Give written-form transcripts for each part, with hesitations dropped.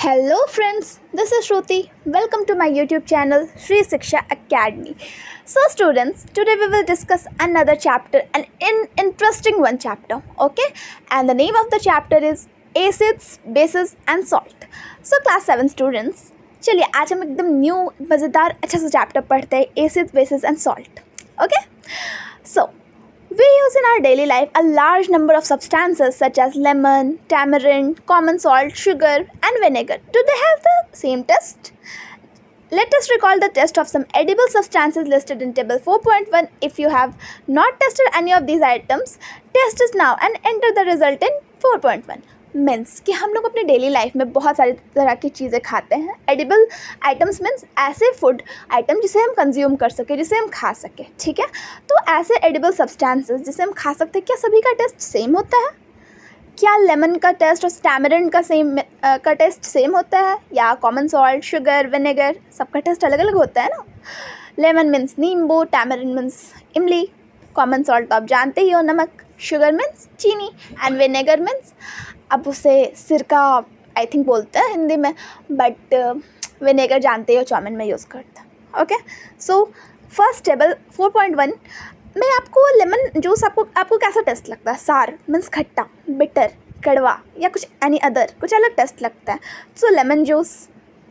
Hello friends, this is Shruti. Welcome to my YouTube channel Shri Siksha Academy. So students, today we will discuss another chapter, an interesting one chapter, okay? And the name of the chapter is acids, bases and salt. So class 7 students, चलिए आज हम एकदम new मज़ेदार अच्छा सा chapter पढ़ते हैं acids, bases and salt. Okay? So we use in our daily life a large number of substances such as lemon, tamarind, common salt, sugar and vinegar. Do they have the same taste? Let us recall the taste of some edible substances listed in table 4.1. If you have not tested any of these items, test it now and enter the result in 4.1. Means कि हम लोग अपने daily life में बहुत सारी तरह की चीज़ें खाते हैं. एडिबल आइटम्स मीन्स ऐसे फूड आइटम जिसे हम कंज्यूम कर सकें, जिसे हम खा सकें. ठीक है, तो ऐसे एडिबल सब्सटेंसेस जिसे हम खा सकते हैं, क्या सभी का टेस्ट सेम होता है? क्या लेमन का टेस्ट और टैमरिंड का टेस्ट सेम होता है, या कॉमन सॉल्ट, शुगर, विनेगर सबका टेस्ट अलग अलग होता है ना? लेमन मीन्स नींबू, टैमरिंड मीन्स इमली, कॉमन सॉल्ट तो आप जानते ही हो नमक, शुगर मीन्स चीनी एंड विनेगर मीन्स अब उसे सिरका आई थिंक बोलते हैं हिंदी में, बट विनेगर जानते हो चाउमीन में यूज़ करते हैं. ओके, सो फर्स्ट टेबल 4.1 में आपको लेमन जूस आपको कैसा टेस्ट लगता है? सार मीन्स खट्टा, बिटर, कड़वा या कुछ एनी अदर कुछ अलग टेस्ट लगता है. सो लेमन जूस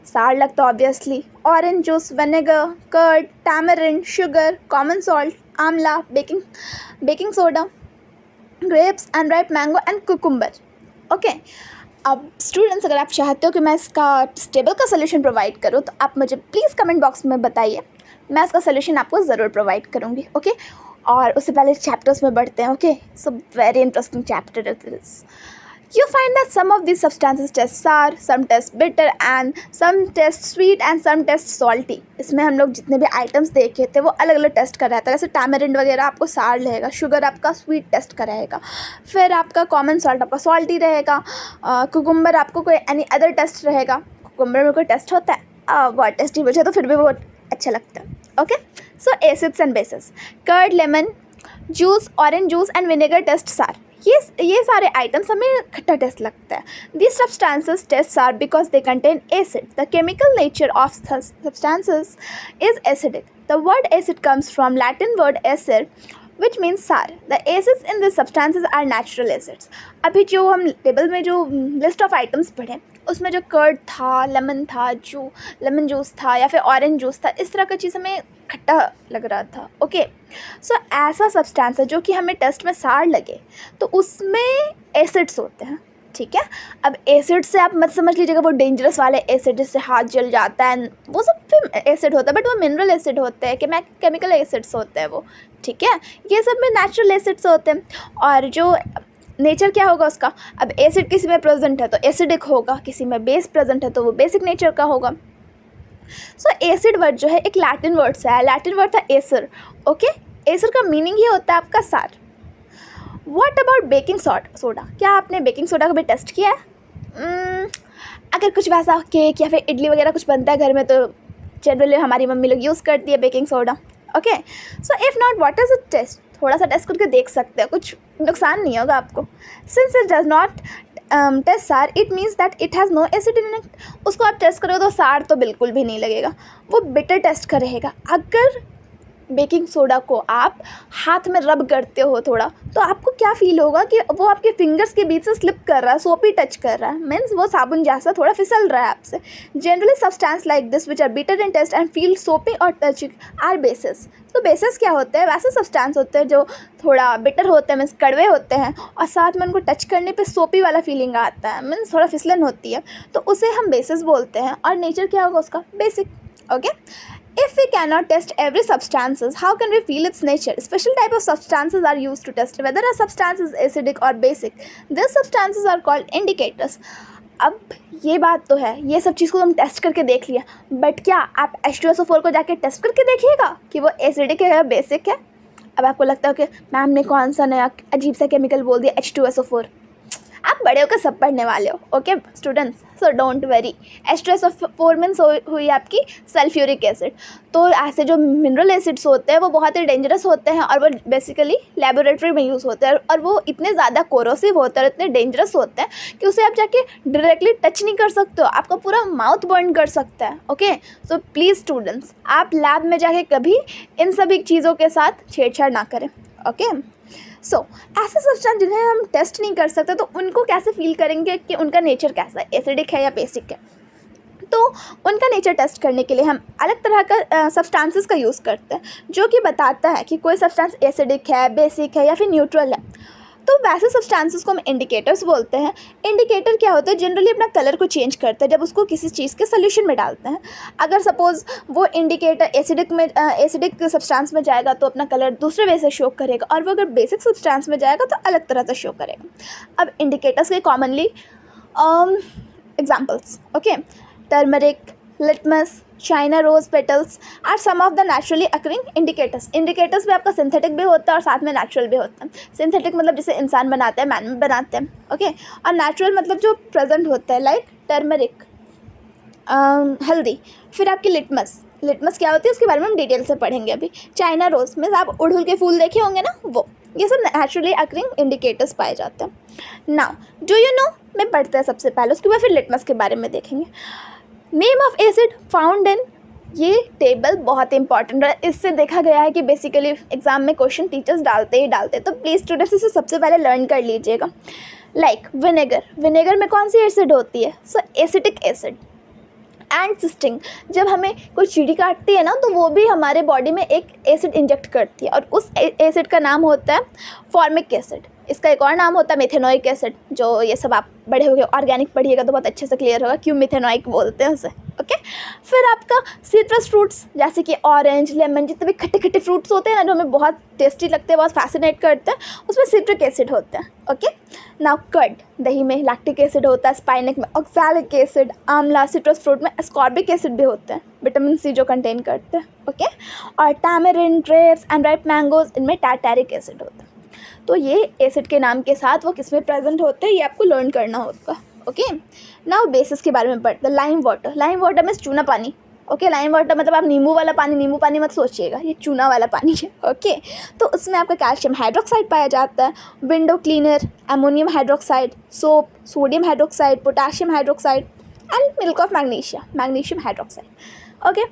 सार लगता है obviously. Orange juice, vinegar, curd, tamarind, sugar, common salt, amla, baking soda, grapes, unripe mango and cucumber. Okay, अब स्टूडेंट्स अगर आप चाहते हो कि मैं इसका टेबल का सोल्यूशन प्रोवाइड करूँ तो आप मुझे प्लीज़ कमेंट बॉक्स में बताइए, मैं इसका सोल्यूशन आपको ज़रूर प्रोवाइड करूँगी. ओके, और उससे पहले चैप्टर्स में बढ़ते हैं. Okay, so very interesting chapter it is. You find that some of these substances taste sour, some taste bitter and some taste sweet and some taste salty. इसमें हम लोग जितने भी आइटम्स देखे थे वो अलग अलग टेस्ट कर रहा था. जैसे टैमरिंड वगैरह आपको सार रहेगा, शुगर आपका स्वीट टेस्ट का रहेगा, फिर आपका कॉमन सॉल्ट आपका सॉल्टी रहेगा, कुकुम्बर आपको कोई एनी अदर टेस्ट रहेगा. कुकुम्बर में कोई टेस्ट होता है बहुत टेस्टी बचे तो फिर भी वो अच्छा लगता है. Okay, so acids and bases. Curd, lemon juice, orange juice and vinegar taste sour. ये सारे आइटम्स हमें खट्टा टेस्ट लगता है. These substances taste sour because they contain acid. The chemical nature of substances is acidic. The word acid comes from Latin word acere, which means sour. The acids in these substances are natural acids. अभी जो हम table में जो list of items पढ़े उसमें जो curd था, lemon था, जो लेमन जूस था या फिर ऑरेंज जूस था, इस तरह का चीज़ हमें खट्टा लग रहा था. ओके, सो ऐसा सब्सटेंस है जो कि हमें टेस्ट में सार लगे तो उसमें एसिड्स होते हैं. ठीक है, अब एसिड से आप मत समझ लीजिएगा वो डेंजरस वाले एसिड जिससे हाथ जल जाता है, वो सब भी एसिड होता है, बट वो मिनरल एसिड होते हैं, केमिकल एसिड्स होते हैं वो. ठीक है, ये सब में नेचुरल एसिड्स होते हैं. और जो नेचर क्या होगा उसका, अब एसिड किसी में प्रेजेंट है तो एसिडिक होगा, किसी में बेस प्रेजेंट है तो वो बेसिक नेचर का होगा. सो एसिड वर्ड जो है एक लैटिन वर्ड से है. लैटिन वर्ड था एसर. ओके, एसर का मीनिंग ही होता है आपका सार. What about baking soda? क्या आपने बेकिंग सोडा कभी टेस्ट किया है? अगर कुछ वैसा केक या फिर इडली वगैरह कुछ बनता है घर में तो जनरली हमारी मम्मी लोग यूज़ करती है baking soda. Okay, so if not what is it taste? थोड़ा सा टेस्ट करके देख सकते हैं, कुछ नुकसान नहीं होगा आपको. Since it does not taste sour it means that it has no acid in it. उसको आप टेस्ट करो तो सार तो बिल्कुल भी नहीं लगेगा, वो बिटर टेस्ट का रहेगा. अगर बेकिंग सोडा को आप हाथ में रब करते हो थोड़ा तो आपको क्या फील होगा कि वो आपके फिंगर्स के बीच से स्लिप कर रहा है, सोपी टच कर रहा है, मीन्स वो साबुन जैसा थोड़ा फिसल रहा है आपसे. Generally substance like this which are bitter in taste and feel soapy और टचिंग आर बेसिस. तो बेसिस क्या होते हैं? वैसे सब्सटेंस होते हैं जो थोड़ा बिटर होते हैं, मीन्स कड़वे होते हैं और साथ में उनको टच करने पे सोपी वाला फीलिंग आता है, मीन्स थोड़ा फिसलन होती है, तो उसे हम बेसिस बोलते हैं. और नेचर क्या होगा उसका? Basic. Okay, if we cannot test every substances, how can we feel its nature? Special type of substances are used to test whether a substance is acidic or basic. These substances are called indicators. अब ये बात तो है, ये सब चीज़ को हम test करके देख लिया, बट क्या आप H2SO4 को जाके टेस्ट करके देखिएगा कि वो एसिडिक है या बेसिक है? अब आपको लगता है कि मैम ने कौन सा नया अजीब सा केमिकल बोल दिया H2SO4. आप बड़े होकर सब पढ़ने वाले हो, okay students, so don't worry. H2SO4 हुई आपकी सल्फ्यूरिक एसिड। तो ऐसे जो मिनरल एसिड्स होते हैं वो बहुत ही डेंजरस होते हैं और वो बेसिकली लेबोरेटरी में यूज़ होते हैं और वो इतने ज़्यादा कोरोसिव होते हैं और इतने डेंजरस होते हैं कि उसे आप जाके डायरेक्टली टच नहीं कर सकते हो, आपका पूरा माउथ बर्न कर सकता है, ओके। सो प्लीज़ स्टूडेंट्स, आप लैब में जाके कभी इन सभी चीज़ों के साथ छेड़छाड़ ना करें, ओके। सो ऐसे सब्सटेंस जिन्हें हम टेस्ट नहीं कर सकते तो उनको कैसे फील करेंगे कि उनका नेचर कैसा है, एसिडिक है या बेसिक है। तो उनका नेचर टेस्ट करने के लिए हम अलग तरह का सब्सटेंसेस का यूज़ करते हैं जो कि बताता है कि कोई सब्सटेंस एसिडिक है, बेसिक है या फिर न्यूट्रल है। तो वैसे सब्सटेंसेस को हम इंडिकेटर्स बोलते हैं। इंडिकेटर क्या होता है, जनरली अपना कलर को चेंज करता है जब उसको किसी चीज़ के सोल्यूशन में डालते हैं। अगर सपोज़ वो इंडिकेटर एसिडिक सब्सटेंस में जाएगा तो अपना कलर दूसरे वे से शो करेगा और वो अगर बेसिक सब्सटेंस में जाएगा तो अलग तरह से शो करेगा। अब इंडिकेटर्स के commonly examples, okay, turmeric, litmus, China rose petals are some of the naturally occurring indicators. Indicators भी आपका सिंथेटिक भी होता है और साथ में नेचुरल भी होता है। सिंथेटिक मतलब जिसे इंसान बनाते हैं, मैन बनाते हैं, ओके। और नेचुरल मतलब जो प्रेजेंट होता है, लाइक टर्मरिक, हल्दी। फिर आपकी लिटमस क्या होती है उसके बारे में हम डिटेल से पढ़ेंगे अभी। चाइना रोज में आप उड़हुल के फूल देखे होंगे ना, वो ये सब नेचुरली अकरिंग इंडिकेटर्स पाए जाते हैं। नाउ डू यू नो में पढ़ते हैं सबसे पहले, उसके बाद फिर लिटमस के बारे में देखेंगे। Name of acid found in, ये टेबल बहुत इंपॉर्टेंट है। इससे देखा गया है कि बेसिकली एग्जाम में क्वेश्चन टीचर्स डालते ही तो प्लीज़ स्टूडेंट्स इसे सबसे पहले लर्न कर लीजिएगा। लाइक विनेगर में कौन सी एसिड होती है, सो एसिटिक एसिड। एंड सिस्टिंग, जब हमें कोई चींटी काटती है ना तो वो भी हमारे बॉडी में एक एसिड इंजेक्ट करती है और उस एसिड का नाम होता है फॉर्मिक एसिड। इसका एक और नाम होता है मेथेनोइक एसिड, जो ये सब आप बड़े हो गए ऑर्गेनिक पढ़िएगा तो बहुत अच्छे से क्लियर होगा क्यों मेथेनोइक बोलते हैं उसे, ओके। फिर आपका सिट्रस फ्रूट्स जैसे कि ऑरेंज, लेमन, जितने भी खट्टे खट्टे फ्रूट्स होते हैं ना जो हमें बहुत टेस्टी लगते हैं, बहुत फैसिनेट करते हैं, उसमें सिट्रिक एसिड होता है, ओके। नाउ कर्ड, दही में लैक्टिक एसिड होता है, स्पाइनक में ऑक्सैलिक एसिड, आंवला, सिट्रस फ्रूट में एस्कॉर्बिक एसिड भी होता है, विटामिन सी जो कंटेन करते हैं, ओके। और tamarind, grapes and ripe mangoes, इनमें टार्टारिक एसिड होता है। तो ये एसिड के नाम के साथ वो किस में प्रेजेंट होते हैं ये आपको लर्न करना होगा, ओके। नाउ बेसिस के बारे में पढ़ते हैं। लाइम वाटर में चूना पानी, ओके। लाइम वाटर मतलब आप नींबू पानी मत सोचिएगा, ये चूना वाला पानी है, ओके। तो उसमें आपका कैल्शियम हाइड्रोक्साइड पाया जाता है, window cleaner, ammonium hydroxide, soap, sodium hydroxide, potassium hydroxide and milk of magnesium hydroxide, okay.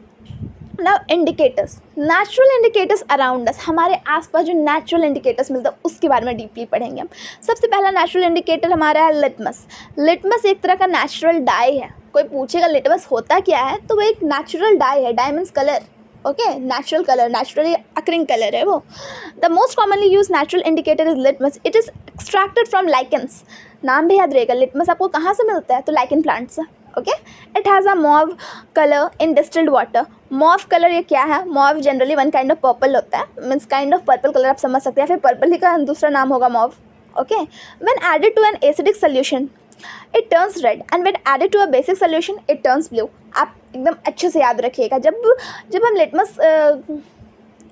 Now indicators, natural indicators around us, हमारे आसपास जो नेचुरल इंडिकेटर्स मिलते हैं उसके बारे में डीपली पढ़ेंगे हम। सबसे पहला नेचुरल इंडिकेटर हमारा है लिटमस एक तरह का नेचुरल डाई है। कोई पूछेगा लिटमस होता क्या है तो वो एक नेचुरल डाई है, dye means colour, okay, natural colour, naturally occurring colour है वो। The most commonly use natural indicator is litmus, it is extracted from lichens. नाम भी याद रहेगा, लिटमस आपको कहाँ से मिलता है तो लाइकेन प्लांट से, okay. It has a mauve colour in distilled water. Mauve colour ये क्या है, mauve generally one kind of purple होता है, means kind of purple colour आप समझ सकते हैं, फिर पर्पल ही का दूसरा नाम होगा mauve, okay. When added to an acidic solution it turns red and when added to a basic solution it turns blue. आप एकदम अच्छे से याद रखिएगा, जब हम लिटमस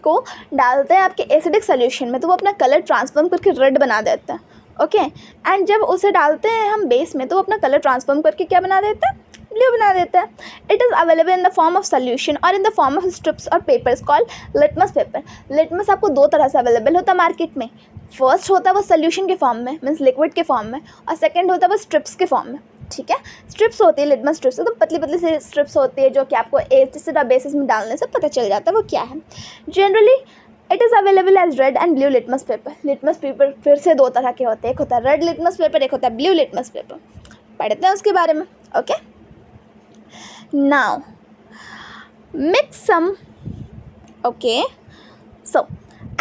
को डालते हैं आपके एसिडिक सोल्यूशन में तो वो अपना कलर ट्रांसफॉर्म करके रेड बना देता है, ओके। एंड जब उसे डालते हैं हम बेस में तो वो अपना कलर ट्रांसफॉर्म करके क्या बना देता है, ब्लू बना देता है। It is available in the form of solution or in the form of strips और papers called litmus paper. Litmus आपको दो तरह से अवेलेबल होता है मार्केट में। फर्स्ट होता है वो सोल्यूशन के फॉर्म में, मीन्स लिक्विड के फॉर्म में, और सेकेंड होता है वो स्ट्रिप्स के फॉर्म में, ठीक है। स्ट्रिप्स होती है लिटमस स्ट्रिप्स, तो पतली पतली सी स्ट्रिप्स होती है जो कि आपको एसिड और बेसिस में डालने से पता चल जाता है वो क्या है। Generally it is available as red and blue litmus paper. Litmus paper फिर से दो तरह के होते हैं, एक होता है रेड लिटमस पेपर, एक होता है ब्लू लिटमस पेपर। पढ़ते हैं उसके बारे में, okay. Now mix some, okay, so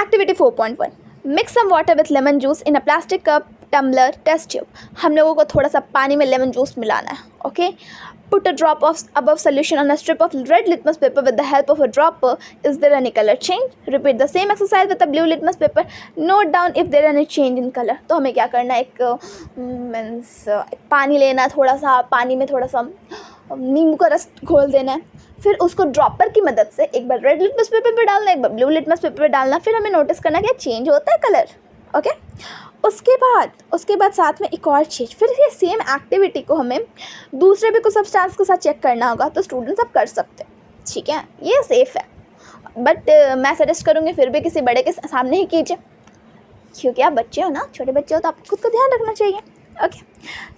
activity 4.1, mix some water with lemon juice in a plastic cup, tumbler, test tube. हम लोगों को थोड़ा सा पानी में लेमन जूस मिलाना है, okay. Put a drop of above solution on a strip of red litmus paper with the help of a dropper. Is there any color change? Repeat the same exercise with a blue litmus paper. Note down if there any change in color. तो हमें क्या करना है, एक पानी लेना, थोड़ा सा पानी में थोड़ा सा नींबू का रस घोल देना है, फिर उसको ड्रॉपर की मदद से एक बार रेड लिटमस पेपर पे डालना है, एक बार ब्लू लिटमस पेपर पे डालना, फिर हमें नोटिस करना क्या चेंज होता है कलर, ओके। उसके बाद साथ में एक और चीज़, फिर ये सेम एक्टिविटी को हमें दूसरे भी कुछ सब्सटेंस के साथ चेक करना होगा, तो स्टूडेंट्स आप कर सकते हैं, ठीक है, ये सेफ़ है। बट मैं सजेस्ट करूँगी फिर भी किसी बड़े के सामने ही कीजिए, क्योंकि आप बच्चे हो ना, छोटे बच्चे हो, तो आपको खुद का ध्यान रखना चाहिए। Okay,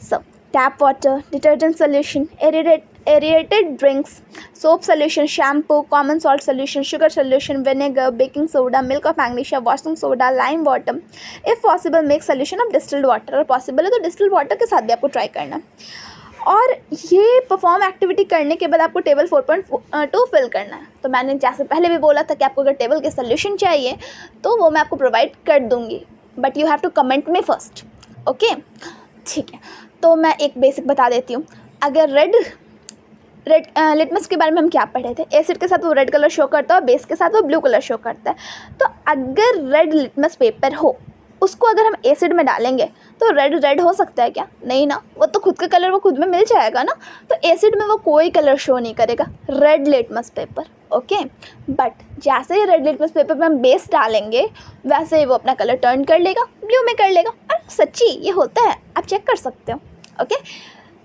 so tap water, detergent solution, aerated drinks, soap solution, shampoo, common salt solution, sugar solution, vinegar, baking soda, milk of magnesia, washing soda, lime water, if possible make solution of distilled water, और possible है तो distilled water के साथ भी आपको try करना है। और ये परफॉर्म एक्टिविटी करने के बाद आपको टेबल 4.2 फिल करना है। तो मैंने जैसे पहले भी बोला था कि आपको अगर टेबल के सोल्यूशन चाहिए तो वो मैं आपको प्रोवाइड कर दूँगी, but you have to comment me first, okay, ठीक है। तो मैं एक बेसिक बता देती हूँ। अगर रेड लिटमस के बारे में हम क्या पढ़े थे, एसिड के साथ वो रेड कलर शो करता है और बेस के साथ वो ब्लू कलर शो करता है। तो अगर रेड लिटमस पेपर हो, उसको अगर हम एसिड में डालेंगे तो रेड हो सकता है क्या? नहीं ना, वो तो खुद का कलर वो खुद में मिल जाएगा ना। तो एसिड में वो कोई कलर शो नहीं करेगा, red litmus paper, okay. But जैसे ही रेड लिटमस पेपर में हम बेस डालेंगे वैसे ही वो अपना कलर टर्न कर लेगा, ब्लू में कर लेगा। और सच्ची ये होता है, आप चेक कर सकते हो, ओके।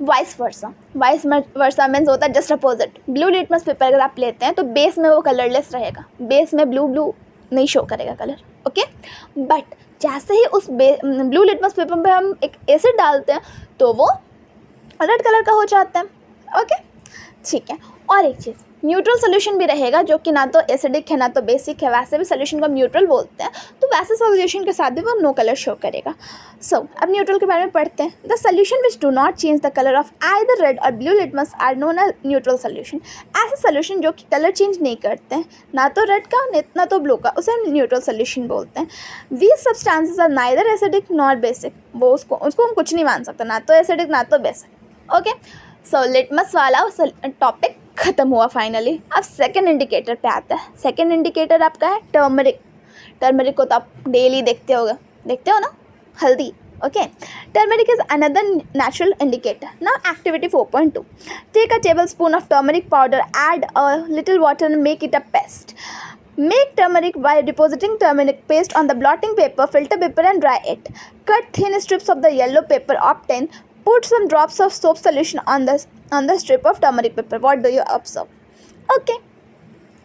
वाइस वर्सा मीन्स होता है just opposite. Blue litmus paper अगर आप लेते हैं तो बेस में वो कलरलेस रहेगा, बेस में ब्लू नहीं शो करेगा कलर, ओके। बट जैसे ही उस ब्लू लिटमस पेपर पे हम एक एसिड डालते हैं तो वो रेड कलर का हो जाता है, ओके, ठीक है। और एक चीज़, न्यूट्रल सोल्यूशन भी रहेगा जो कि ना तो एसिडिक है ना तो बेसिक है, वैसे भी सोल्यूशन को हम न्यूट्रल बोलते हैं, तो वैसे सोल्यूशन के साथ भी वो नो कलर शो करेगा। सो अब न्यूट्रल के बारे में पढ़ते हैं। The solution which do not change the colour of either red or blue litmus are known as neutral solution. ऐसे सोल्यूशन जो कि कलर चेंज नहीं करते हैं, ना तो रेड का ना तो ब्लू का, उसे हम न्यूट्रल सोल्यूशन बोलते हैं। These substances are neither acidic nor basic. वो उसको हम कुछ नहीं मान सकते, ना तो एसिडिक ना तो बेसिक, ओके। सो लिटमस वाला टॉपिक ख़त्म हुआ फाइनली। अब सेकंड इंडिकेटर पे आता है। सेकंड इंडिकेटर आपका है टर्मरिक। टर्मरिक को तो आप डेली देखते हो ना, हल्दी, okay. Turmeric is another natural indicator. Now activity 4.2, take a tablespoon of turmeric powder, add a little water and make it a paste. Make turmeric by depositing turmeric paste on the blotting paper, filter paper and dry it. Cut thin strips of the yellow paper, obtain. Put some drops of soap solution on the strip of turmeric paper. What do you observe? Okay.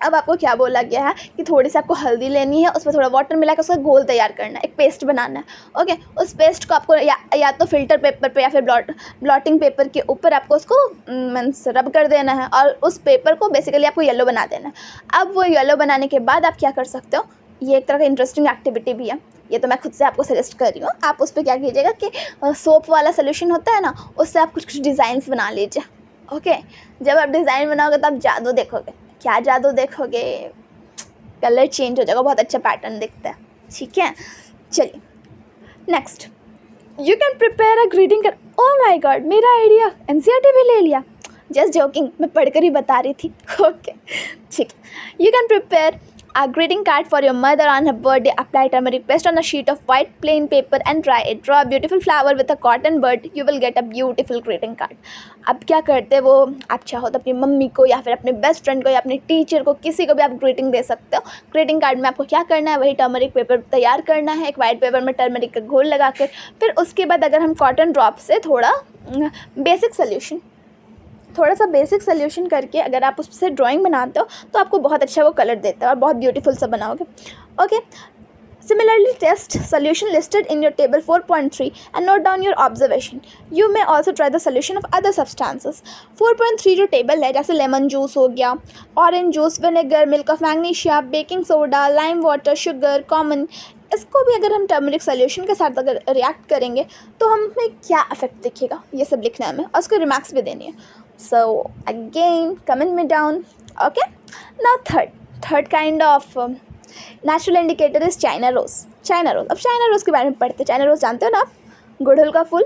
अब आपको क्या बोला गया है कि थोड़ी सी आपको हल्दी लेनी है, उसमें थोड़ा वाटर मिला के उसका घोल तैयार करना है, एक पेस्ट बनाना है, ओके। उस पेस्ट को आपको या तो फिल्टर पेपर पे या फिर ब्लॉटिंग पेपर के ऊपर आपको उसको मीन्स रब कर देना है और उस पेपर को बेसिकली आपको येलो बना देना है। अब वो येलो बनाने के बाद आप क्या कर सकते हो, ये एक तरह का इंटरेस्टिंग एक्टिविटी भी है, ये तो मैं खुद से आपको सजेस्ट कर रही हूँ। आप उस पर क्या कीजिएगा कि सोप वाला सोल्यूशन होता है ना, उससे आप कुछ डिज़ाइंस बना लीजिए, ओके। जब आप डिज़ाइन बनाओगे तो आप जादू देखोगे। क्या जादू देखोगे, कलर चेंज हो जाएगा, बहुत अच्छा पैटर्न दिखता है, ठीक है। चलिए next, you can prepare a greeting card. Oh my God, मेरा आइडिया एनसीईआरटी भी ले लिया, जस्ट जोकिंग, मैं पढ़कर ही बता रही थी, ओके, ठीक है। You can prepare a greeting card for your mother on her birthday. Apply turmeric paste on a sheet of white plain paper and dry it. Draw a beautiful flower with a cotton bud. You will get a beautiful greeting card. अब क्या करते हैं वो, आप चाहो तो अपनी mummy को या फिर अपने बेस्ट फ्रेंड को या अपने टीचर को, किसी को भी आप ग्रीटिंग दे सकते हो। ग्रीटिंग कार्ड में आपको क्या करना है, वही टर्मरिक पेपर तैयार करना है, एक वाइट पेपर में टर्मरिक का घोल लगा कर, फिर उसके बाद अगर हम कॉटन ड्रॉप से थोड़ा थोड़ा सा बेसिक सोल्यूशन करके अगर आप उससे ड्राइंग बनाते हो तो आपको बहुत अच्छा वो कलर देता है और बहुत ब्यूटीफुल सा बनाओगे, okay. Similarly, test solution listed in your table 4.3 and note down your observation. You may also try the solution of other substances. 4.3 जो टेबल है, जैसे लेमन जूस हो गया, orange juice, vinegar, milk of magnesia, baking soda, lime water, sugar, common, इसको भी अगर हम turmeric solution के साथ अगर रिएक्ट करेंगे तो हमें क्या इफेक्ट दिखेगा, ये सब लिखना है हमें और उसको रिमार्क्स भी देनी है। So again, comment me down, okay. Now third kind of natural indicator is China rose. अब China rose के बारे में पढ़ते हैं। China rose जानते हो ना आप, गुड़हल का फूल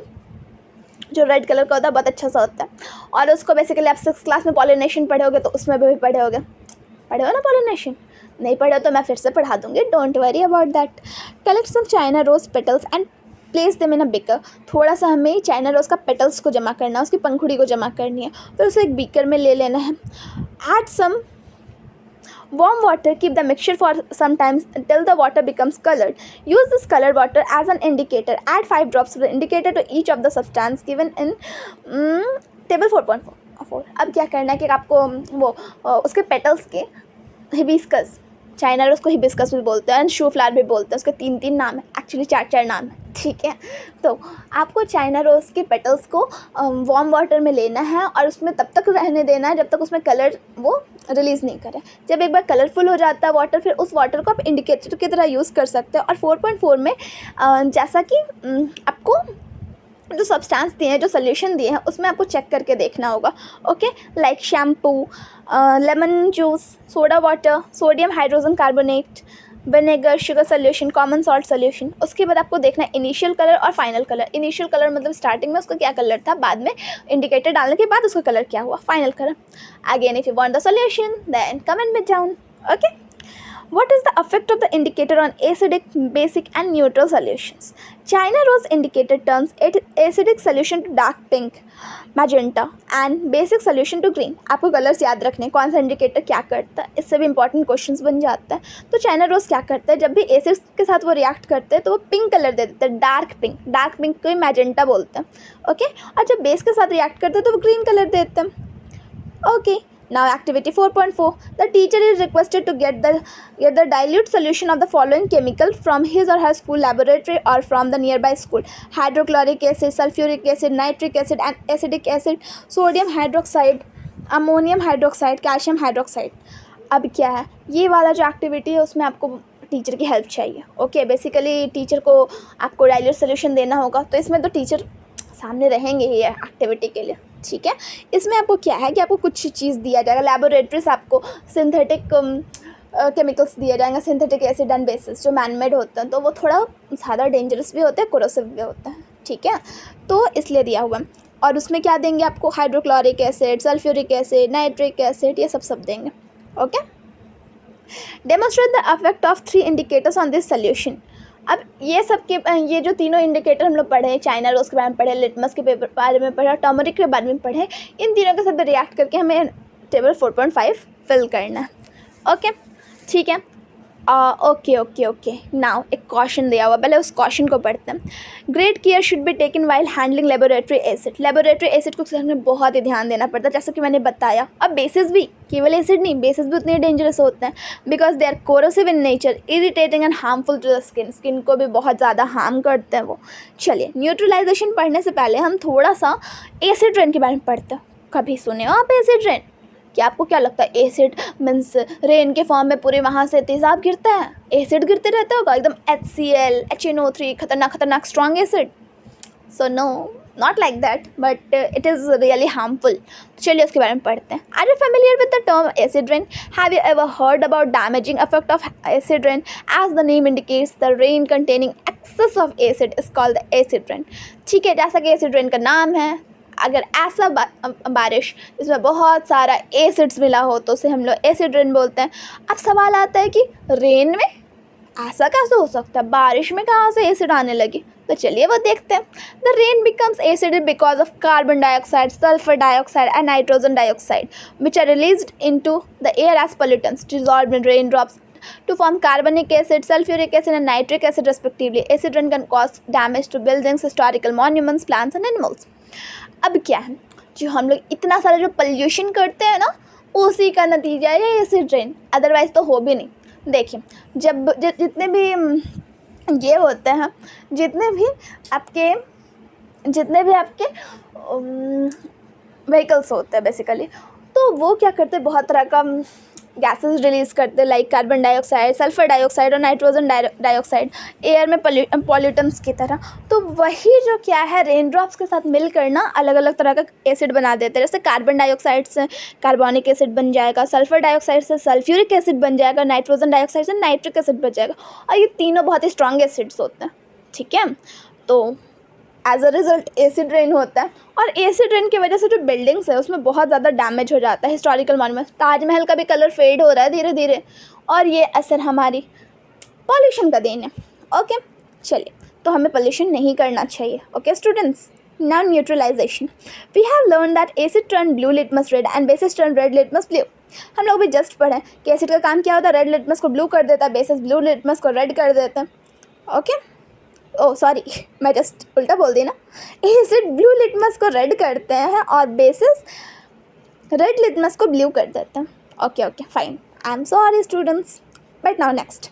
जो रेड कलर का होता है, बहुत अच्छा सा होता है, और उसको बेसिकली आप 6th क्लास में पॉलिनेशन पढ़े होगे, तो उसमें भी पढ़े हो ना पॉलिनेशन। नहीं पढ़े तो मैं फिर से पढ़ा दूँगी, don't worry about that. Collect some China rose petals and place them in a beaker. थोड़ा सा हमें चाइना रोज़ का पेटल्स को जमा करना है, उसकी पंखुड़ी को जमा करनी है, फिर उसे एक बीकर में ले लेना है। Add some Warm water, keep the mixture for some time until the water becomes colored. Use this colored water as an indicator. Add 5 drops of the indicator to each of the substance given in table 4.4. अब क्या करना है कि आपको वो उसके petals के hibiscus, China rose को हिबिस्कस भी बोलते हैं एंड शू फ्लावर भी बोलते हैं, उसके 3 नाम है, एक्चुअली 4 नाम है, ठीक है। तो आपको चाइना रोज़ के पेटल्स को वार्म वाटर में लेना है और उसमें तब तक रहने देना है जब तक उसमें कलर वो रिलीज़ नहीं करे। जब एक बार कलरफुल हो जाता है वाटर, फिर उस वाटर को आप इंडिकेटर की तरह यूज़ कर सकते हैं। और 4.4 में जैसा कि आपको जो सब्सटेंस दिए हैं, जो सोल्यूशन दिए हैं, उसमें आपको चेक करके देखना होगा, okay. Like shampoo, lemon juice, soda water, sodium hydrogen carbonate, vinegar, sugar solution, common salt solution. उसके बाद आपको देखना है इनिशियल कलर और फाइनल कलर। इनिशियल कलर मतलब स्टार्टिंग में उसका क्या कलर था, बाद में इंडिकेटर डालने के बाद उसका कलर क्या हुआ, final colour. Again if you want the solution then comment में down, okay. What is the effect of the indicator on acidic, basic and neutral solutions? China rose indicator turns acidic solution to dark pink, magenta and basic solution to green. आपको colours याद रखने, कौन सा indicator क्या करता है, इससे भी इंपॉर्टेंट क्वेश्चंस बन जाता है। तो चाइना रोज़ क्या करता है, जब भी एसिड्स के साथ वो रिएक्ट करते हैं तो वो पिंक कलर दे देते हैं, डार्क पिंक को ही मैजेंटा बोलते हैं, ओके। और जब बेस के साथ रिएक्ट करते हैं तो वो ग्रीन कलर देते हैं, okay. Now activity 4.4. The teacher is requested to get the dilute solution of the following chemical from his or her school laboratory or from the nearby school: hydrochloric acid, sulfuric acid, nitric acid and acetic acid, sodium hydroxide, ammonium hydroxide, calcium hydroxide. अब क्या है, ये वाला जो activity है उसमें आपको teacher की हेल्प चाहिए, ओके। बेसिकली टीचर को आपको डाइल्यूट सोल्यूशन देना होगा, तो इसमें तो टीचर सामने रहेंगे ही एक्टिविटी के लिए, ठीक है। इसमें आपको क्या है कि आपको कुछ चीज़ दिया जाएगा, लेबोरेटरी से आपको सिंथेटिक केमिकल्स दिए जाएंगे, सिंथेटिक एसिड एंड बेसिस जो मैनमेड होते हैं, तो वो थोड़ा ज़्यादा डेंजरस भी होते हैं, कोरोसिव भी होते हैं, ठीक है। तो इसलिए दिया हुआ है। और उसमें क्या देंगे आपको, hydrochloric acid, sulphuric acid, nitric acid, ये सब देंगे, okay. Demonstrate the effect of 3 indicators on this solution. अब ये सब के ये जो तीनों इंडिकेटर हम लोग पढ़े, चाइना रोज़ के बारे में पढ़े, लिटमस के पेपर बारे में पढ़ा, टर्मरिक के बारे में पढ़े, इन तीनों के साथ रिएक्ट करके हमें टेबल 4.5 फिल करना है, ओके, ठीक है। ओके। नाउ एक क्वेश्चन दिया हुआ, पहले उस क्वेश्चन को पढ़ते हैं। Great care should be taken while handling laboratory acid. Laboratory acid को हमें बहुत ही ध्यान देना पड़ता है, जैसा कि मैंने बताया। अब बेसिस भी, केवल एसिड नहीं, बेसिस भी उतने डेंजरस होते हैं, because they are corrosive in nature, irritating and harmful to the skin को भी बहुत ज़्यादा हार्म करते हैं वो। चलिए, न्यूट्रलाइजेशन पढ़ने से पहले हम थोड़ा सा एसिड रेन के बारे में पढ़ते हैं। कभी सुने हो आप एसिड रेन? क्या आपको क्या लगता है, एसिड मीन्स रेन के फॉर्म में पूरे वहाँ से तेज़ाब गिरता है, एसिड गिरते रहता होगा एकदम, HCl, HNO3, खतरनाक strong acid? So no, not like that, but it is really harmful. चलिए उसके बारे में पढ़ते हैं। Are you familiar with the term acid rain? Have you ever heard about damaging effect of acid rain? As the name indicates, the rain containing excess of acid is called the acid rain, ठीक है। जैसा कि acid rain का नाम है, अगर ऐसा बारिश इसमें बहुत सारा एसिड्स मिला हो तो उसे हम लोग एसिड रेन बोलते हैं। अब सवाल आता है कि रेन में ऐसा कैसे हो सकता है, बारिश में कहाँ से एसिड आने लगी? तो चलिए वो देखते हैं। The rain becomes acidic because of carbon dioxide, sulphur dioxide and nitrogen dioxide which are released into the air as pollutants dissolved in rain drops to form carbonic acid, sulfuric acid and nitric acid respectively. Acid rain can cause damage to buildings, historical monuments, plants and animals. अब क्या है, जो हम लोग इतना सारा जो pollution करते हैं ना, उसी का नतीजा है ये एसिड रेन, अदरवाइज़ तो हो भी नहीं। देखिए, जब जितने भी ये होते हैं, जितने भी आपके व्हीकल्स होते हैं बेसिकली, तो वो क्या करते हैं, बहुत तरह का गैसेस रिलीज़ करते हैं, like carbon dioxide, sulphur dioxide और नाइट्रोजन डाइऑक्साइड, एयर में पॉल्यूटेंट्स की तरह। तो वही जो क्या है, रेन ड्रॉप्स के साथ मिलकर ना अलग अलग तरह का एसिड बना देते हैं। जैसे कार्बन डाइऑक्साइड से कार्बोनिक एसिड बन जाएगा, सल्फर डाइऑक्साइड से सल्फ्यूरिक एसिड बन जाएगा, नाइट्रोजन डाइऑक्साइड से नाइट्रिक एसिड बन जाएगा, और ये तीनों बहुत ही स्ट्रॉन्ग एसिड्स होते हैं, ठीक है। तो as a result acid rain होता है, और एसिड रेन की वजह से जो बिल्डिंग्स है उसमें बहुत ज़्यादा डैमेज हो जाता है। हिस्टोरिकल मॉन्यूमेंट्स, ताजमहल का भी कलर फेड हो रहा है धीरे धीरे, और ये असर हमारी पॉल्यूशन का देन है, ओके। चलिए, तो हमें पॉल्यूशन नहीं करना चाहिए, okay students. Now neutralization. We have learned that acid turn blue litmus red and bases turn red litmus blue. हम लोग भी जस्ट पढ़े कि एसिड का काम क्या होता है, रेड लिटमस को ब्लू कर देता है, बेसिस ब्लू लिटमस को रेड कर देते हैं। ओके, ओह सॉरी, मैं जस्ट उल्टा बोल दी ना। एसिड ब्लू लिटमस को रेड करते हैं और बेसिस रेड लिटमस को ब्लू कर देते हैं। Okay okay fine, I am sorry students, but now next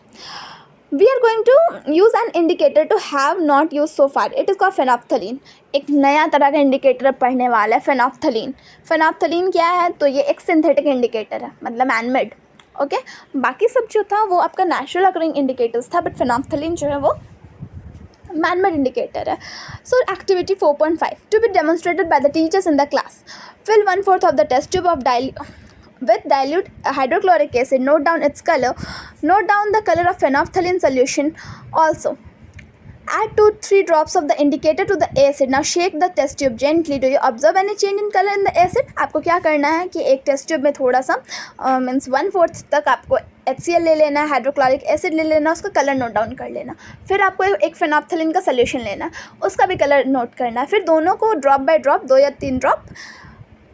we are going to use an indicator to have not use so far, it is called phenolphthalein. एक नया तरह का indicator पढ़ने वाला है, फेनॉप्थलीन। फेनॉप्थलीन क्या है, तो ये एक सिंथेटिक इंडिकेटर है, मतलब मैनमेड। ओके, बाकी सब जो था वो आपका नेचुरल अकरिंग इंडिकेटर्स था, बट फेनॉप्थलीन जो है वो man-made indicator है। So activity 4.5 to be demonstrated by the teachers in the class. Fill 1/4 of the test tube with dilute hydrochloric acid. Note down its color. Note down the color of phenolphthalein solution. Also, add 2-3 drops of the indicator to the acid. Now shake the test tube gently. Do you observe any change in color in the acid? आपको क्या करना है कि एक test tube में थोड़ा सा means 1/4 तक आपको HCl ले लेना है, हाइड्रोक्लोरिक एसिड ले लेना, उसका कलर नोट डाउन कर लेना। फिर आपको एक फेनॉप्थलीन का सोल्यूशन लेना है, उसका भी कलर नोट करना है। फिर दोनों को ड्रॉप बाय ड्रॉप 2 या 3 ड्रॉप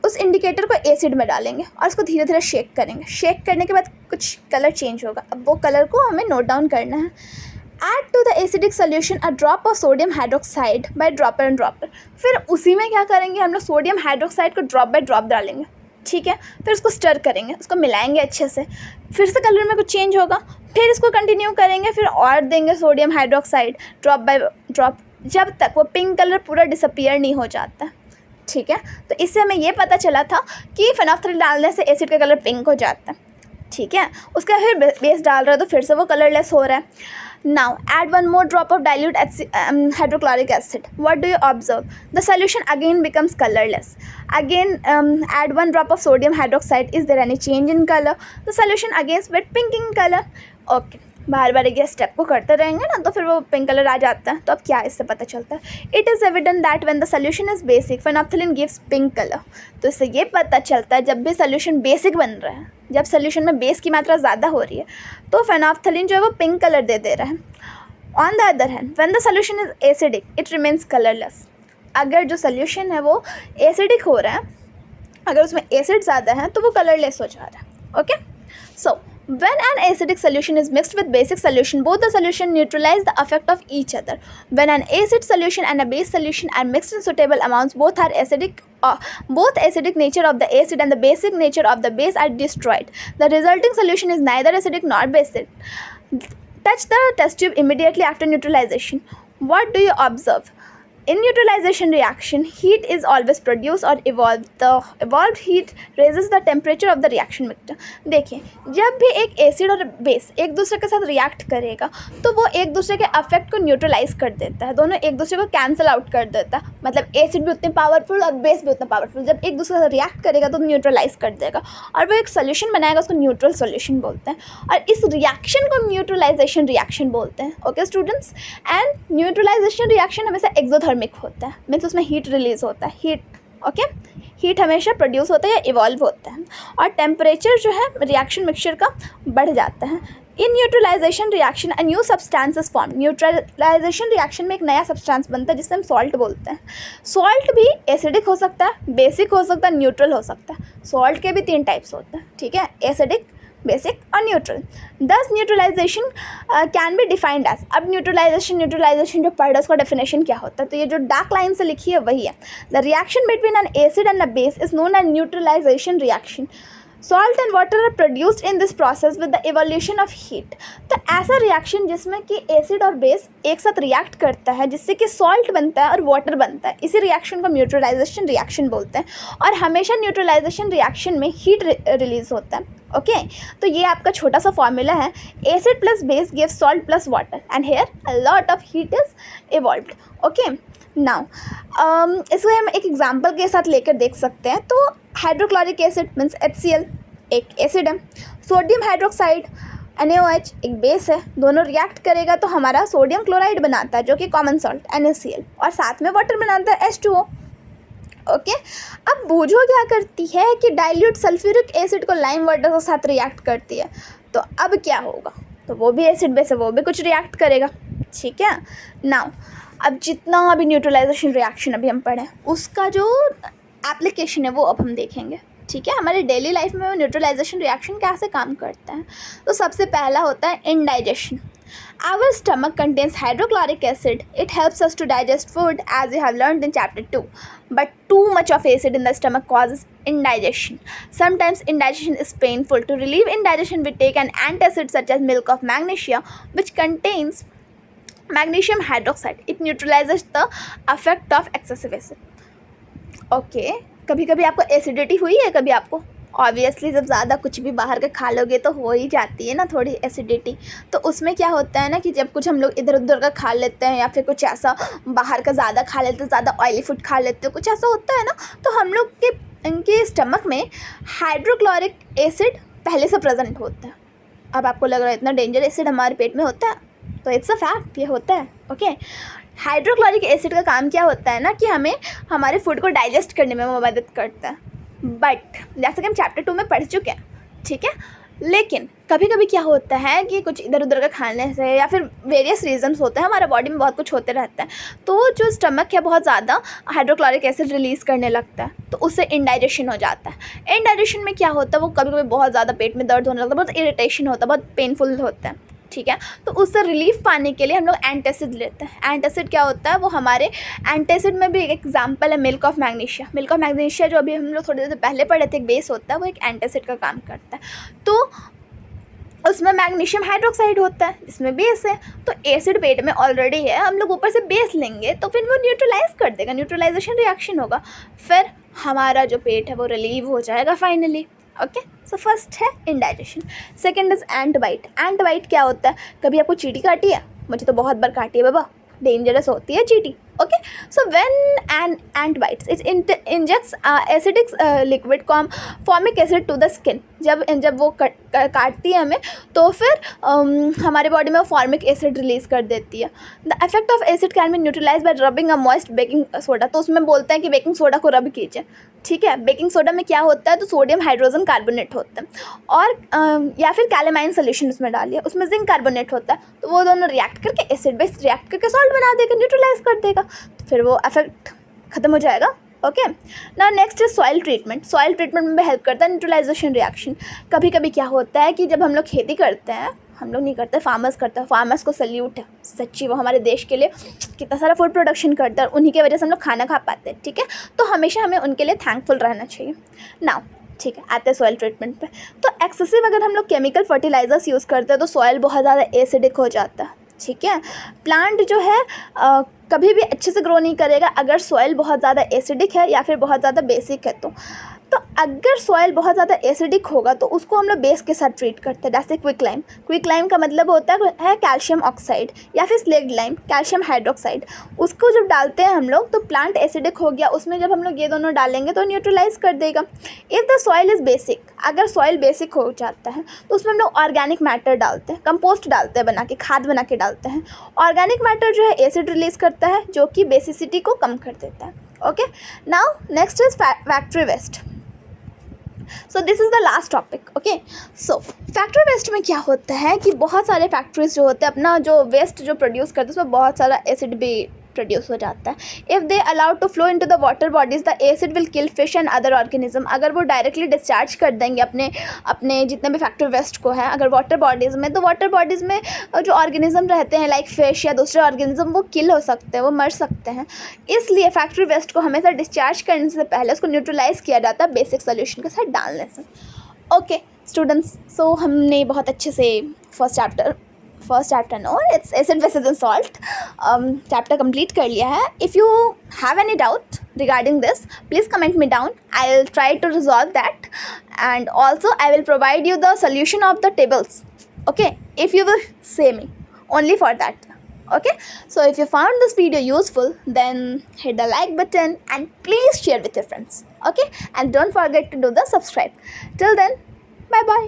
उस इंडिकेटर को एसिड में डालेंगे और उसको धीरे धीरे शेक करेंगे। शेक करने के बाद कुछ कलर चेंज होगा, अब वो कलर को हमें नोट डाउन करना है। Add to the acidic solution a drop of sodium hydroxide by dropper and dropper. फिर उसी में क्या करेंगे, हम लोग सोडियम हाइड्रोक्साइड को ड्रॉप बाय ड्रॉप डालेंगे, ठीक है। फिर उसको स्टर करेंगे, उसको मिलाएंगे अच्छे से, फिर से कलर में कुछ चेंज होगा, फिर इसको कंटिन्यू करेंगे, फिर और देंगे sodium hydroxide drop by drop, जब तक वो पिंक कलर पूरा डिसअपियर नहीं हो जाता, ठीक है। तो इससे हमें ये पता चला था कि फेनॉप्थलीन डालने से एसिड का कलर पिंक हो जाता है, ठीक है। उसका फिर बेस डाल रहा है तो फिर से वो कलरलेस हो रहा है। Now add 1 more drop of dilute hydrochloric acid. What do you observe? The solution again becomes colorless. Again add 1 drop of sodium hydroxide. Is there any change in color? The solution again wet pink in color. Okay, बार बार ये step को करते रहेंगे ना तो फिर वो pink colour आ जाता है। तो अब क्या इससे पता चलता है, it is evident that when the solution is basic phenolphthalein gives pink colour. तो इससे ये पता चलता है जब भी सोल्यूशन बेसिक बन रहा है, जब सोल्यूशन में बेस की मात्रा ज़्यादा हो रही है तो फेनॉप्थलीन जो है वो पिंक कलर दे रहा है। On the other hand when the solution is acidic it remains colourless. अगर जो सोल्यूशन है वो एसिडिक हो रहा है, अगर उसमें एसिड ज़्यादा है तो वो कलरलेस हो जा रहा है। Okay, so when an acidic solution is mixed with basic solution, both the solution neutralize the effect of each other. When an acid solution and a base solution are mixed in suitable amounts, both acidic nature of the acid and the basic nature of the base are destroyed. The resulting solution is neither acidic nor basic. Touch the test tube immediately after neutralization. What do you observe? In neutralization reaction, heat is always produced or evolved. The evolved heat raises the temperature of the reaction mixture. देखिए, जब भी एक acid और base एक दूसरे के साथ react करेगा तो वो एक दूसरे के अफेक्ट को न्यूट्रलाइज कर देता है, दोनों एक दूसरे को कैंसिल आउट कर देता है। मतलब एसिड भी उतने पावरफुल और बेस भी उतना पावरफुल, जब एक दूसरे से रिएक्ट करेगा तो न्यूट्रलाइज कर देगा और वो एक सोल्यूशन बनाएगा, उसको न्यूट्रल सोल्यूशन बोलते हैं। और इस रिएक्शन को न्यूट्रलाइजेशन रिएक्शन बोलते हैं। Okay students, and neutralisation reaction हमेशा एक्सोथर्मिक होता है, मीन्स उसमें हीट रिलीज होता है, हीट ओके हीट हमेशा प्रोड्यूस होता है या इवॉल्व होता है और टेम्परेचर जो है रिएक्शन मिक्सचर का बढ़ जाता है। In neutralisation reaction a new substance is form. Neutralisation reaction में एक नया सब्सटेंस बनता है जिसे हम सॉल्ट बोलते हैं। सॉल्ट भी एसिडिक हो सकता है, बेसिक हो सकता है, न्यूट्रल हो सकता है। सॉल्ट के भी 3 टाइप्स होते हैं, ठीक है, एसिडिक, बेसिक और neutral. Thus neutralisation can be defined as. अब न्यूट्रलाइजेशन जो पढ़ रहा है उसका डेफिनेशन क्या होता है, तो ये जो डार्क लाइन से लिखी है वही है। The reaction between an acid and a base is known as neutralisation reaction. Salt and water are produced in this process with the evolution of heat. तो ऐसा रिएक्शन जिसमें कि एसिड और बेस एक साथ रिएक्ट करता है जिससे कि सॉल्ट बनता है और वाटर बनता है, इसी रिएक्शन को न्यूट्रलाइजेशन रिएक्शन बोलते हैं। और हमेशा न्यूट्रलाइजेशन रिएक्शन में हीट रिलीज होता है। ओके, तो ये आपका छोटा सा फॉर्मूला है, acid plus base gives salt plus water and here a lot of heat is evolved. Okay, now इसको हम एक एग्जांपल के साथ लेकर देख सकते हैं। तो हाइड्रोक्लोरिक एसिड मीन्स HCl एक एसिड है, सोडियम हाइड्रोक्साइड NaOH एक बेस है, दोनों रिएक्ट करेगा तो हमारा सोडियम क्लोराइड बनाता है जो कि कॉमन सॉल्ट NaCl, और साथ में वाटर बनाता है H2O। ओके, अब बूझो क्या करती है कि डाइल्यूट सल्फ्यूरिक एसिड को लाइम वाटर के साथ रिएक्ट करती है, तो अब क्या होगा, तो वो भी एसिड बेस है, वो भी कुछ रिएक्ट करेगा, ठीक है। नाउ अब जितना अभी न्यूट्रलाइजेशन रिएक्शन अभी हम पढ़े उसका जो एप्लीकेशन है वो अब हम देखेंगे। ठीक है, हमारे डेली लाइफ में वो न्यूट्रलाइजेशन रिएक्शन कैसे काम करते हैं। तो सबसे पहला होता है indigestion. Our stomach contains hydrochloric acid. It helps us to digest food, as we have learned in chapter 2. But too much of acid in the stomach causes indigestion. Sometimes indigestion is painful. To relieve indigestion, we take an antacid such as milk of magnesia, which contains magnesium hydroxide. It neutralizes the effect of excessive acid. Okay, कभी कभी आपको acidity हुई है? कभी आपको obviously जब ज़्यादा कुछ भी बाहर का खा लोगे तो हो ही जाती है ना थोड़ी एसिडिटी। तो उसमें क्या होता है ना कि जब कुछ हम लोग इधर उधर का खा लेते हैं या फिर कुछ ऐसा बाहर का ज़्यादा खा लेते हैं, ज़्यादा ऑयली फूड खा लेते हैं, कुछ ऐसा होता है ना, तो हम लोग के इनके स्टमक में हाइड्रोक्लोरिक एसिड पहले से प्रेजेंट होता है। अब आपको लग रहा है इतना डेंजर एसिड हमारे पेट में होता है, तो इट्स अ फैक्ट, ये होता है। ओके, हाइड्रोक्लोरिक एसिड का काम क्या होता है ना कि हमें हमारे फूड को डाइजेस्ट करने में वो मदद करता है। बट जैसे कि हम चैप्टर 2 में पढ़ चुके हैं, ठीक है, लेकिन कभी कभी क्या होता है कि कुछ इधर उधर का खाने से या फिर वेरियस रीजंस होते हैं, हमारे बॉडी में बहुत कुछ होते रहता है, तो जो स्टमक है बहुत ज़्यादा हाइड्रोक्लोरिक एसिड रिलीज़ करने लगता है, तो उससे इंडाइजेशन हो जाता है। इंडाइजेशन में क्या होता है, वो कभी कभी बहुत ज़्यादा पेट में दर्द होने लगता है, बहुत इरिटेशन होता है, बहुत पेनफुल होता है, ठीक है। तो उससे रिलीफ पाने के लिए हम लोग एंटासिड लेते हैं। एंटासिड क्या होता है, वो हमारे एंटासिड में भी एक एग्जांपल है milk of magnesia. Milk of magnesia जो अभी हम लोग थोड़ी देर पहले पढ़े थे, एक बेस होता है, वो एक एंटासिड का काम करता है। तो उसमें मैग्नीशियम हाइड्रोक्साइड होता है, इसमें बेस है, तो एसिड पेट में ऑलरेडी है, हम लोग ऊपर से बेस लेंगे तो फिर वो न्यूट्रलाइज कर देगा, न्यूट्रलाइजेशन रिएक्शन होगा, फिर हमारा जो पेट है वो रिलीव हो जाएगा फाइनली। ओके, सो फर्स्ट है indigestion. Second is ant bite. Ant bite क्या होता है, कभी आपको चींटी काटी है? मुझे तो बहुत बार काटी है बाबा, डेंजरस होती है चींटी। Okay, so when an ant bites it injects acidic liquid formic acid to the skin. जब वो काटती है हमें तो फिर हमारे बॉडी में वो फॉर्मिक एसिड रिलीज़ कर देती है। The effect of acid can be neutralise by rubbing a moist baking soda. तो उसमें बोलते हैं कि बेकिंग सोडा को रब कीजिए, ठीक है। बेकिंग सोडा में क्या होता है, तो सोडियम हाइड्रोजन कार्बोनेट होता है, और या फिर कैलेमाइन सोल्यूशन उसमें डालिए, उसमें जिंक कार्बोनेट होता है, तो वो दोनों रिएक्ट करके एसिड बेस रिएक्ट करके सॉल्ट बना देगा, न्यूट्रलाइज कर देगा, तो फिर वो इफेक्ट ख़त्म हो जाएगा। ओके, ना next is soil treatment. Soil treatment में भी हेल्प करता है न्यूट्रलाइजेशन रिएक्शन। कभी कभी क्या होता है कि जब हम लोग खेती करते हैं, हम लोग नहीं करते, फार्मर्स करते हैं, फार्मर्स को सल्यूट है सच्ची, वो हमारे देश के लिए कितना सारा फूड प्रोडक्शन करते हैं और उन्हीं की वजह से हम लोग खाना खा पाते हैं, ठीक है। तो हमेशा हमें उनके लिए थैंकफुल रहना चाहिए। नाउ ठीक है, आते हैं सॉइल ट्रीटमेंट पे। तो एक्सेसिव अगर हम लोग केमिकल फर्टिलाइजर्स यूज़ करते हैं तो सॉइल बहुत ज़्यादा एसिडिक हो जाता है, ठीक है। प्लांट जो है कभी भी अच्छे से ग्रो नहीं करेगा अगर सॉइल बहुत ज़्यादा एसिडिक है या फिर बहुत ज़्यादा बेसिक है। तो अगर सॉइल बहुत ज़्यादा एसिडिक होगा तो उसको हम लोग बेस के साथ ट्रीट करते हैं, जैसे क्विक लाइम। क्विक लाइम का मतलब होता है कैल्शियम ऑक्साइड या फिर स्लेग्ड लाइम, कैल्शियम हाइड्रोक्साइड। उसको जब डालते हैं हम लोग तो प्लांट एसिडिक हो गया, उसमें जब हम लोग ये दोनों डालेंगे तो न्यूट्रलाइज कर देगा। If the soil is basic, अगर सॉइल बेसिक हो जाता है तो उसमें हम लोग ऑर्गेनिक मैटर डालते हैं, कंपोस्ट डालते हैं, बना के खाद बना के डालते हैं। ऑर्गेनिक मैटर जो है एसिड रिलीज़ करता है जो कि बेसिसिटी को कम कर देता है। Okay, now next is factory waste. So this is the last topic. Okay, so factory waste में क्या होता है कि बहुत सारे फैक्ट्रीज जो होते हैं अपना जो वेस्ट जो प्रोड्यूस करते हैं उसमें बहुत सारा एसिड भी प्रोड्यूस हो जाता है। If they allowed to flow into the water bodies the acid will kill fish and other organism. अगर वो डायरेक्टली डिस्चार्ज कर देंगे अपने जितने भी फैक्ट्री वेस्ट को है अगर वाटर बॉडीज़ में, तो वाटर बॉडीज़ में जो ऑर्गेनिज्म रहते हैं लाइक फिश या दूसरे ऑर्गेनिज्म वो किल हो सकते हैं, वो मर सकते हैं। इसलिए फैक्ट्री वेस्ट को हमेशा डिस्चार्ज करने से पहले उसको न्यूट्रलाइज किया जाता है बेसिक सोल्यूशन के साथ डालने से। ओके स्टूडेंट्स, सो हमने बहुत अच्छे से first chapter no it's acid bases and salt chapter complete कर लिया है। If you have any doubt regarding this please comment me down. I'll try to resolve that and also I will provide you the solution of the tables, okay, if you will say me only for that. Okay, so if you found this video useful then hit the like button and please share with your friends. Okay, and don't forget to do the subscribe. Till then, bye bye.